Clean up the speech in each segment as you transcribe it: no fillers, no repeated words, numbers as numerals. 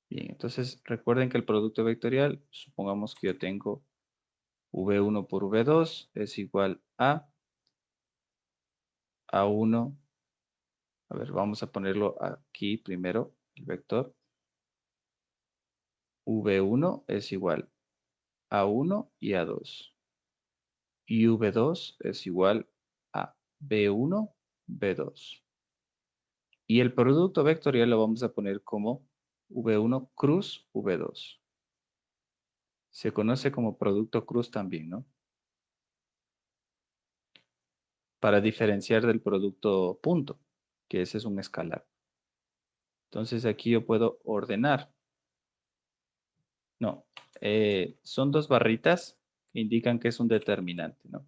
Bien, entonces recuerden que el producto vectorial, supongamos que yo tengo V1 por V2 es igual a A1. A ver, vamos a ponerlo aquí primero, el vector. V1 es igual a 1 y a 2. Y V2 es igual a B1, B2. Y el producto vectorial lo vamos a poner como V1 cruz V2. Se conoce como producto cruz también, ¿no? Para diferenciar del producto punto, que ese es un escalar. Entonces aquí yo puedo ordenar. No, son dos barritas que indican que es un determinante, ¿no?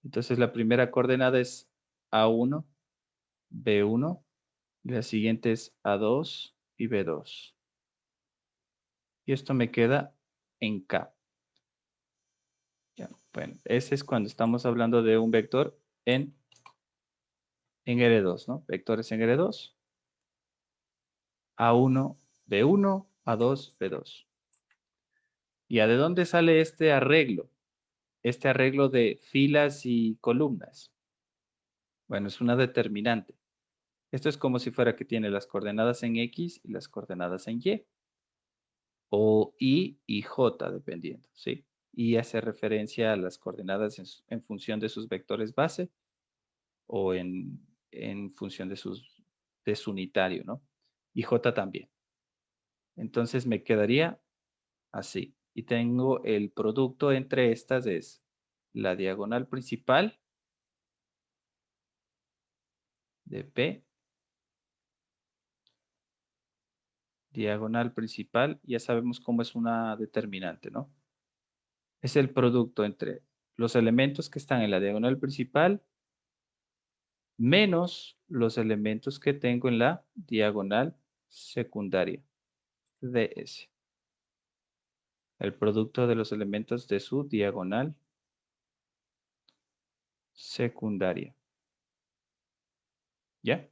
Entonces la primera coordenada es A1, B1, y la siguiente es A2 y B2. Y esto me queda en K. Ya, bueno, ese es cuando estamos hablando de un vector en R2, ¿no? Vectores en R2. A1, B1, A2, B2. ¿Ya de dónde sale este arreglo? Este arreglo de filas y columnas. Bueno, es una determinante. Esto es como si fuera que tiene las coordenadas en X y las coordenadas en Y. O Y y J, dependiendo, ¿sí? Y hace referencia a las coordenadas en función de sus vectores base o en función de su unitario, ¿no? Y J también. Entonces me quedaría así. Y tengo el producto entre estas es la diagonal principal de P, diagonal principal, ya sabemos cómo es una determinante, ¿no? Es el producto entre los elementos que están en la diagonal principal menos los elementos que tengo en la diagonal secundaria, DS. El producto de los elementos de su diagonal secundaria. ¿Ya?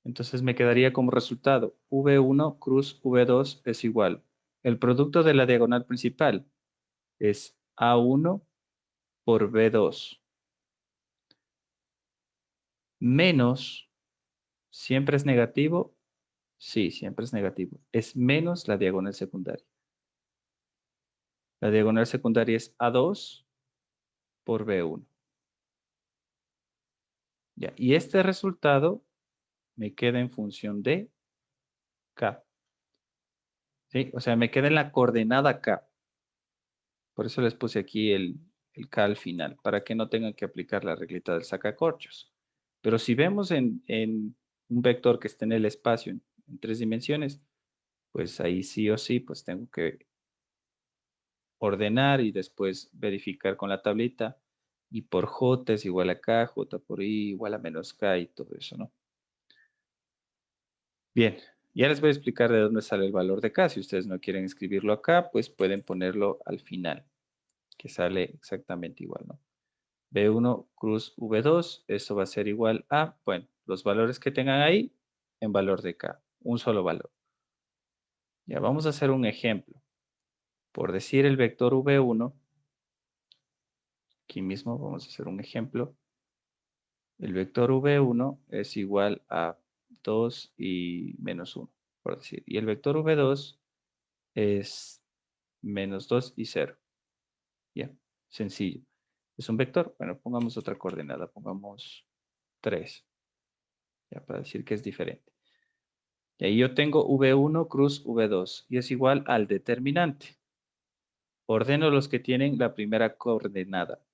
Entonces me quedaría como resultado V1 cruz V2 es igual. El producto de la diagonal principal es A1 por B2 menos, ¿siempre es negativo? Sí, siempre es negativo. Es menos la diagonal secundaria. La diagonal secundaria es A2 por B1. Ya, y este resultado me queda en función de K. ¿Sí? O sea, me queda en la coordenada K. Por eso les puse aquí el K al final, para que no tengan que aplicar la reglita del sacacorchos. Pero si vemos en un vector que esté en el espacio en 3 dimensiones, pues ahí sí o sí, pues tengo que ordenar y después verificar con la tablita. Y por J es igual a K, J por I igual a menos K y todo eso, ¿no? Bien, ya les voy a explicar de dónde sale el valor de K. Si ustedes no quieren escribirlo acá, pues pueden ponerlo al final, que sale exactamente igual, ¿no? B1 cruz V2, eso va a ser igual a, bueno, los valores que tengan ahí en valor de K, un solo valor. Ya vamos a hacer un ejemplo. Por decir el vector V1, aquí mismo vamos a hacer un ejemplo. El vector V1 es igual a 2 y menos 1, por decir. Y el vector V2 es menos 2 y 0. Ya, sencillo. ¿Es un vector? Bueno, pongamos otra coordenada, pongamos 3, ya para decir que es diferente. Y ahí yo tengo V1 cruz V2 y es igual al determinante. Ordeno los que tienen la primera coordenada,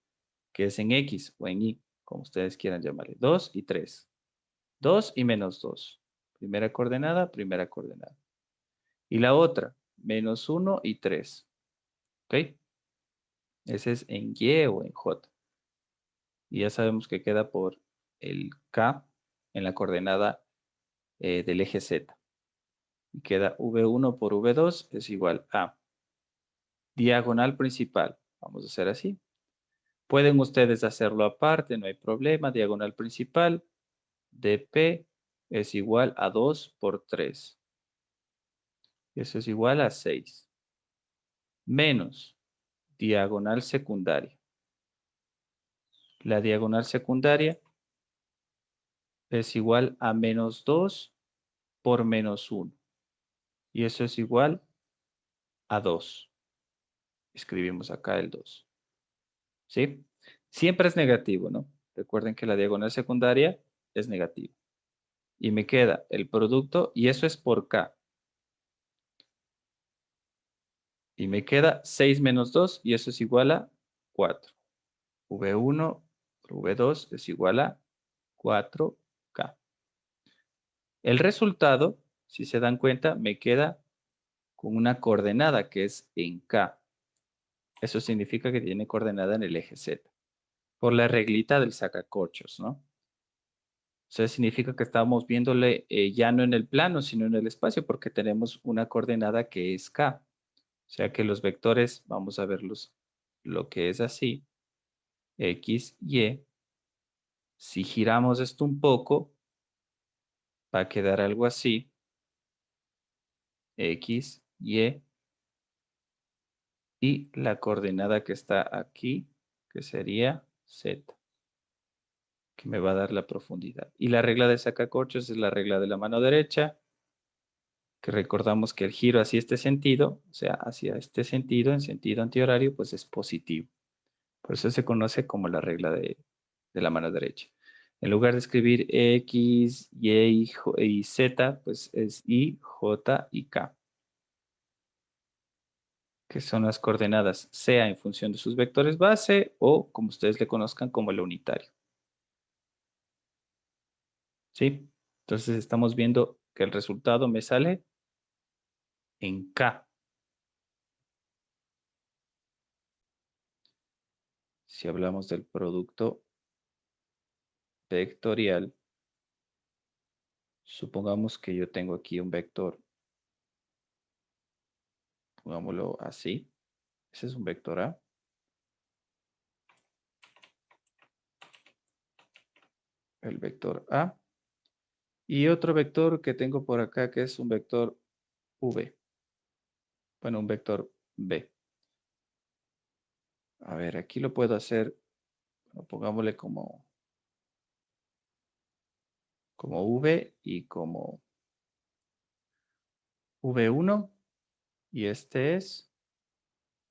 que es en X o en Y, como ustedes quieran llamarle. 2 y 3. 2 y menos 2. Primera coordenada, primera coordenada. Y la otra, menos 1 y 3. ¿Ok? Ese es en Y o en J. Y ya sabemos que queda por el K en la coordenada del eje Z. Y queda V1 por V2 es igual a diagonal principal. Vamos a hacer así. Pueden ustedes hacerlo aparte, no hay problema. Diagonal principal de P es igual a 2 por 3. Eso es igual a 6. Menos diagonal secundaria. La diagonal secundaria es igual a menos 2 por menos 1. Y eso es igual a 2. Escribimos acá el 2. ¿Sí? Siempre es negativo, ¿no? Recuerden que la diagonal secundaria es negativa. Y me queda el producto, y eso es por K. Y me queda 6 menos 2, y eso es igual a 4. V1 por V2 es igual a 4K. El resultado, si se dan cuenta, me queda con una coordenada que es en K. Eso significa que tiene coordenada en el eje Z. Por la reglita del sacacorchos, ¿no? O sea, significa que estamos viéndole ya no en el plano, sino en el espacio, porque tenemos una coordenada que es K. O sea que los vectores, vamos a verlos, lo que es así, X, Y. Si giramos esto un poco, va a quedar algo así, X, Y, y la coordenada que está aquí, que sería Z, que me va a dar la profundidad. Y la regla de sacacorchos es la regla de la mano derecha, que recordamos que el giro hacia este sentido, o sea, hacia este sentido, en sentido antihorario, pues es positivo. Por eso se conoce como la regla de la mano derecha. En lugar de escribir X, y Z, pues es Y, J y K, que son las coordenadas, sea en función de sus vectores base o como ustedes le conozcan como el unitario. ¿Sí? Entonces estamos viendo que el resultado me sale en K. Si hablamos del producto vectorial, supongamos que yo tengo aquí un vector, pongámoslo así. Ese es un vector A. El vector A. Y otro vector que tengo por acá que es un vector V. Bueno, un vector B. A ver, aquí lo puedo hacer, bueno, pongámosle como V y como V1 y este es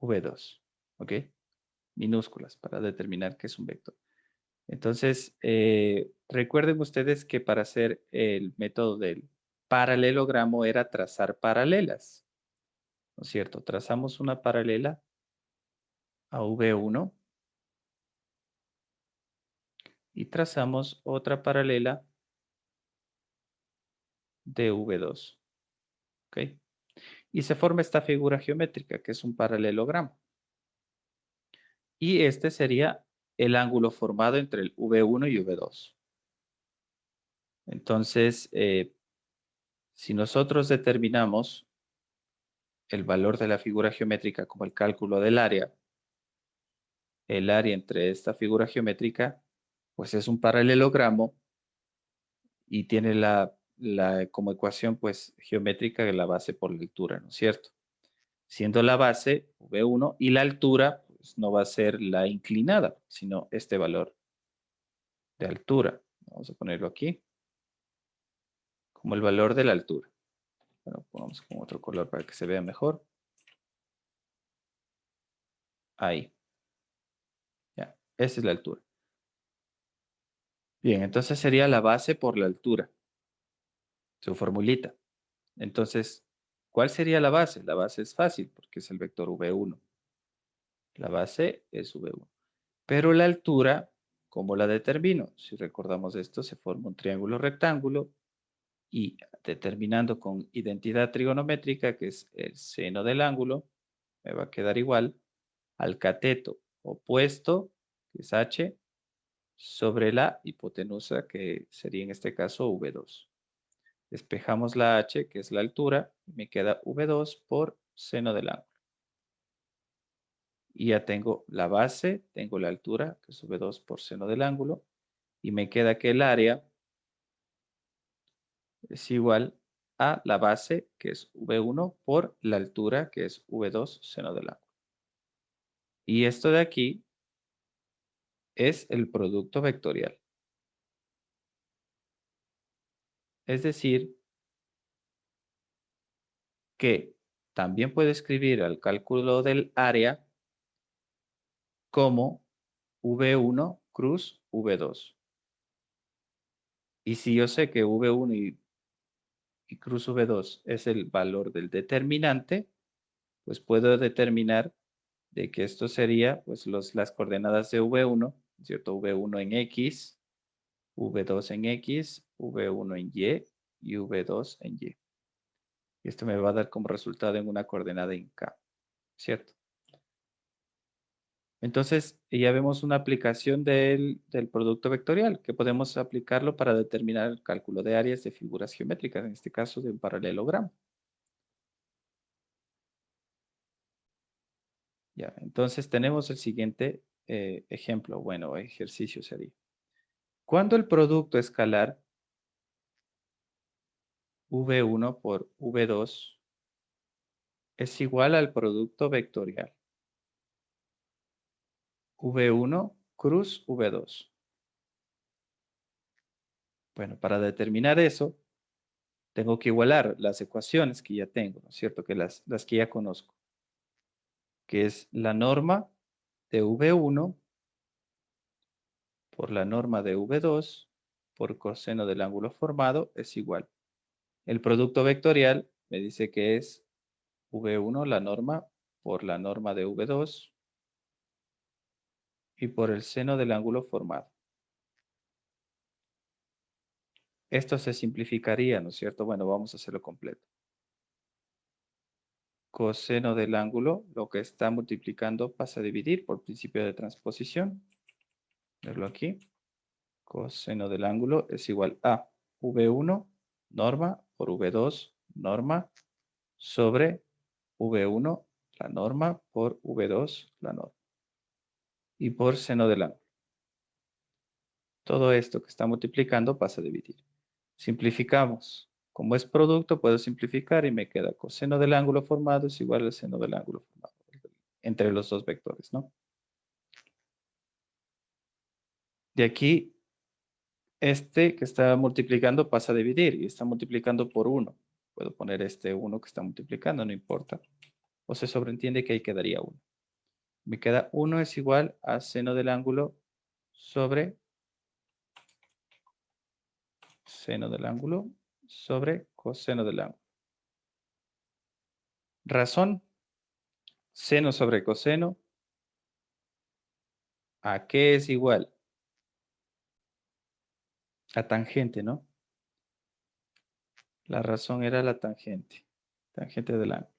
V2. ¿Ok? Minúsculas para determinar que es un vector. Entonces, recuerden ustedes que para hacer el método del paralelogramo era trazar paralelas, ¿no es cierto? Trazamos una paralela a V1 y trazamos otra paralela de V2, ¿ok? Y se forma esta figura geométrica que es un paralelogramo. Y este sería el ángulo formado entre el V1 y V2. Entonces, si nosotros determinamos el valor de la figura geométrica como el cálculo del área, el área entre esta figura geométrica, pues es un paralelogramo y tiene como ecuación pues geométrica de la base por la altura, ¿no es cierto? Siendo la base V1 y la altura pues no va a ser la inclinada, sino este valor de altura. Vamos a ponerlo aquí como el valor de la altura. Bueno, pongamos con otro color para que se vea mejor. Ahí. Ya, esa es la altura. Bien, entonces sería la base por la altura, su formulita. Entonces, ¿cuál sería la base? La base es fácil porque es el vector V1. La base es V1. Pero la altura, ¿cómo la determino? Si recordamos esto, se forma un triángulo rectángulo y determinando con identidad trigonométrica, que es el seno del ángulo, me va a quedar igual al cateto opuesto, que es H, sobre la hipotenusa, que sería en este caso V2. Despejamos la H, que es la altura, y me queda V2 por seno del ángulo. Y ya tengo la base, tengo la altura, que es V2 por seno del ángulo, y me queda que el área es igual a la base, que es V1, por la altura, que es V2, seno del ángulo. Y esto de aquí es el producto vectorial. Es decir, que también puedo escribir el cálculo del área como V1 cruz V2. Y si yo sé que V1 y cruz V2 es el valor del determinante, pues puedo determinar de que esto sería pues las coordenadas de V1, ¿cierto? V1 en X, V2 en X, V1 en y V2 en Y. Y esto me va a dar como resultado en una coordenada en K, ¿cierto? Entonces, ya vemos una aplicación del producto vectorial, que podemos aplicarlo para determinar el cálculo de áreas de figuras geométricas, en este caso de un paralelogramo. Ya, entonces tenemos el siguiente ejemplo, bueno, ejercicio sería. Cuando el producto escalar V1 por V2 es igual al producto vectorial V1 cruz V2. Bueno, para determinar eso, tengo que igualar las ecuaciones que ya tengo, ¿no es cierto? Que las que ya conozco, que es la norma de V1 por la norma de V2 por coseno del ángulo formado es igual. El producto vectorial me dice que es V1 la norma por la norma de V2 y por el seno del ángulo formado. Esto se simplificaría, ¿no es cierto? Bueno, vamos a hacerlo completo. Coseno del ángulo, lo que está multiplicando pasa a dividir por principio de transposición. Verlo aquí. Coseno del ángulo es igual a V1 norma por V2 norma sobre V1 la norma por V2 la norma. Y por seno del ángulo. Todo esto que está multiplicando pasa a dividir. Simplificamos. Como es producto, puedo simplificar y me queda coseno del ángulo formado es igual al seno del ángulo formado entre los dos vectores, ¿no? De aquí, este que está multiplicando pasa a dividir y está multiplicando por 1. Puedo poner este 1 que está multiplicando, no importa. O se sobreentiende que ahí quedaría 1. Me queda 1 es igual a seno del ángulo sobre seno del ángulo sobre coseno del ángulo. Razón, seno sobre coseno, ¿a qué es igual? A tangente, ¿no? La razón era la tangente, tangente del ángulo.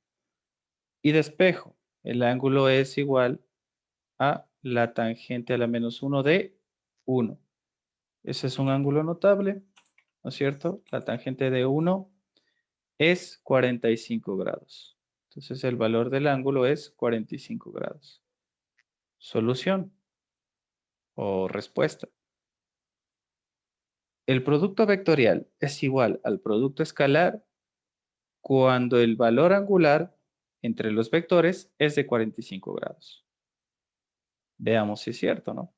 Y despejo, el ángulo es igual a la tangente a la menos 1 de 1. Ese es un ángulo notable, ¿no es cierto? La tangente de 1 es 45 grados. Entonces el valor del ángulo es 45 grados. Solución o respuesta. El producto vectorial es igual al producto escalar cuando el valor angular entre los vectores es de 45 grados. Veamos si es cierto, ¿no?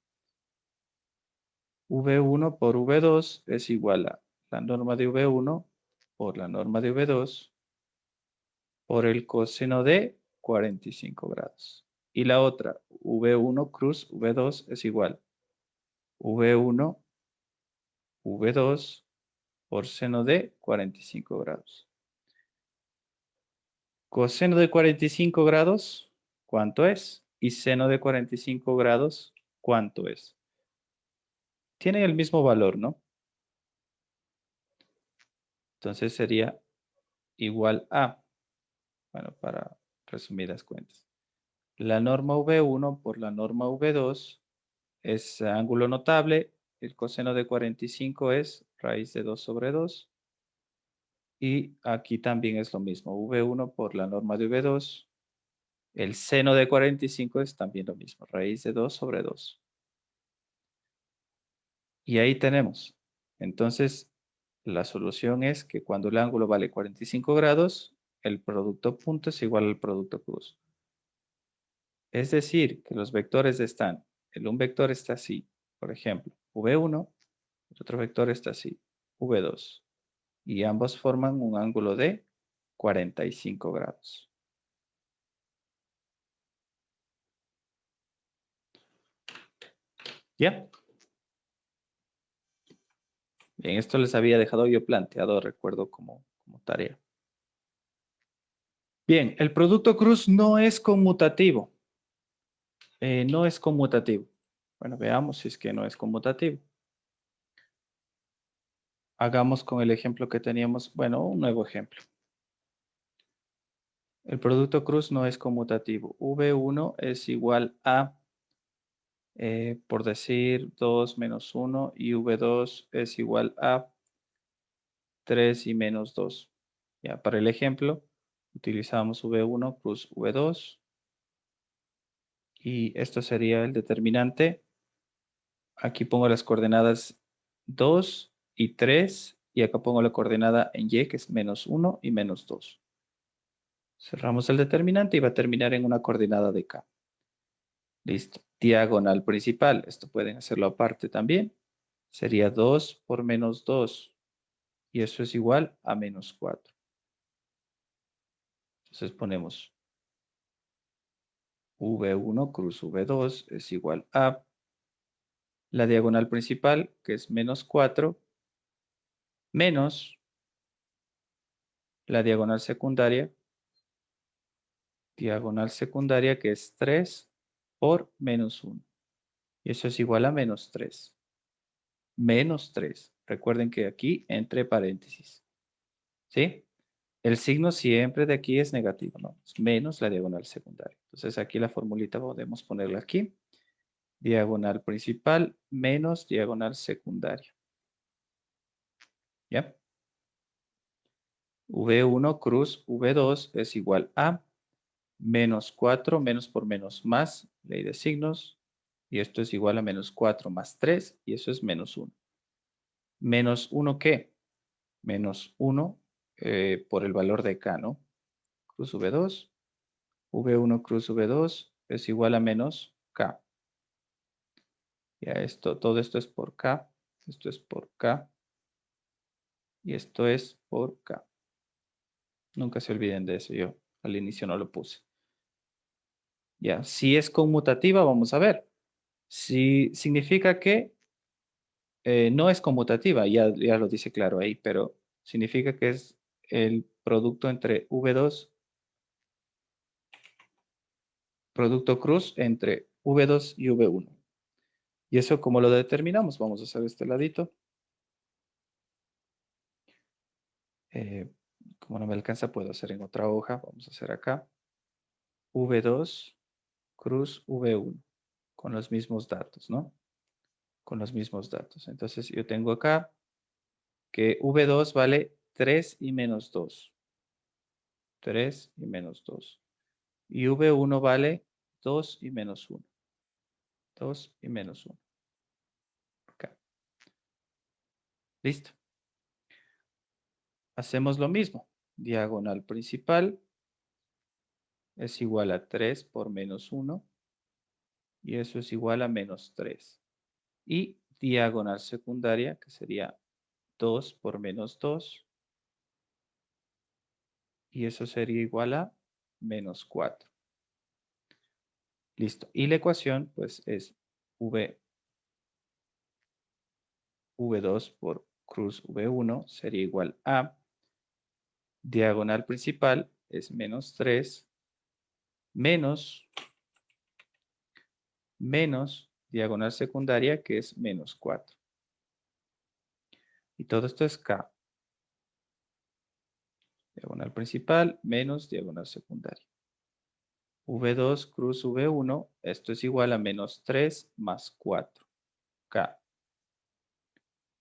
V1 por V2 es igual a la norma de V1 por la norma de V2 por el coseno de 45 grados. Y la otra, V1 cruz V2 es igual V1 V2 por seno de 45 grados. Coseno de 45 grados, ¿cuánto es? Y seno de 45 grados, ¿cuánto es? Tienen el mismo valor, ¿no? Entonces sería igual a, bueno, para resumidas cuentas. La norma V1 por la norma V2 es ángulo notable. El coseno de 45 es raíz de 2 sobre 2. Y aquí también es lo mismo. V1 por la norma de V2. El seno de 45 es también lo mismo. Raíz de 2 sobre 2. Y ahí tenemos. Entonces, La solución es que cuando el ángulo vale 45 grados, el producto punto es igual al producto cruz. Es decir, que los vectores están, un vector está así, por ejemplo, V1, el otro vector está así, V2, y ambos forman un ángulo de 45 grados. ¿Ya? Bien, esto les había dejado yo planteado, recuerdo, como tarea. Bien, el producto cruz no es conmutativo. No es conmutativo. Bueno, veamos si es que no es conmutativo. Hagamos con el ejemplo que teníamos, bueno, un nuevo ejemplo. El producto cruz no es conmutativo. V1 es igual a, por decir, 2 menos 1 y V2 es igual a 3 y menos 2. Ya, para el ejemplo, utilizamos V1 plus V2 y esto sería el determinante. Aquí pongo las coordenadas 2 y 3 y acá pongo la coordenada en Y que es menos 1 y menos 2. Cerramos el determinante y va a terminar en una coordenada de K. Listo. Diagonal principal. Esto pueden hacerlo aparte también. Sería 2 por menos 2. Y eso es igual a menos 4. Entonces ponemos V1 cruz V2 es igual a la diagonal principal, que es menos 4, menos la diagonal secundaria, que es 3 por menos 1. Y eso es igual a menos 3. Menos 3. Recuerden que aquí entre paréntesis. ¿Sí? El signo siempre de aquí es negativo, ¿no? Es menos la diagonal secundaria. Entonces aquí la formulita podemos ponerla aquí. Diagonal principal menos diagonal secundaria. ¿Ya? V1 cruz V2 es igual a menos 4, menos por menos más, ley de signos, y esto es igual a menos 4 más 3, y eso es menos 1. ¿Menos 1 qué? Menos 1 por el valor de K, ¿no? Cruz V2, V1 cruz V2 es igual a menos K. Ya esto, todo esto es por K, esto es por K, y esto es por K. Nunca se olviden de eso, yo al inicio no lo puse. Ya, si es conmutativa, vamos a ver. Si significa que no es conmutativa, ya lo dice claro ahí, pero significa que es el producto entre V2, producto cruz entre V2 y V1. ¿Y eso cómo lo determinamos? Vamos a hacer este ladito. Como no me alcanza, puedo hacer en otra hoja. Vamos a hacer acá. V2 cruz V1 con los mismos datos, ¿no? Con los mismos datos. Entonces yo tengo acá que V2 vale 3 y menos 2. 3 y menos 2. Y V1 vale 2 y menos 1. 2 y menos 1. Acá. Listo. Hacemos lo mismo. Diagonal principal es igual a 3 por menos 1. Y eso es igual a menos 3. Y diagonal secundaria, que sería 2 por menos 2. Y eso sería igual a menos 4. Listo. Y la ecuación, pues, es V2 por cruz V1 sería igual a diagonal principal es menos 3 menos diagonal secundaria que es menos 4. Y todo esto es K. Diagonal principal menos diagonal secundaria. V2 cruz V1, esto es igual a menos 3 más 4. K.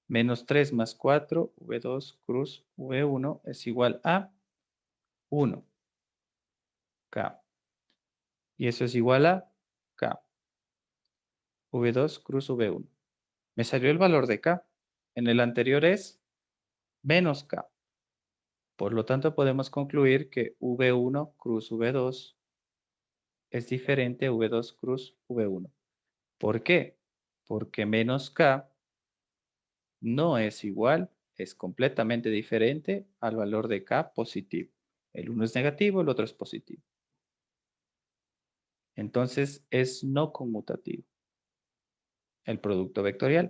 Menos 3 más 4, V2 cruz V1 es igual a 1. K. Y eso es igual a K. V2 cruz V1. Me salió el valor de K. En el anterior es menos K. Por lo tanto, podemos concluir que V1 cruz V2 es diferente a V2 cruz V1. ¿Por qué? Porque menos K no es igual, es completamente diferente al valor de K positivo. El uno es negativo, el otro es positivo. Entonces, es no conmutativo el producto vectorial.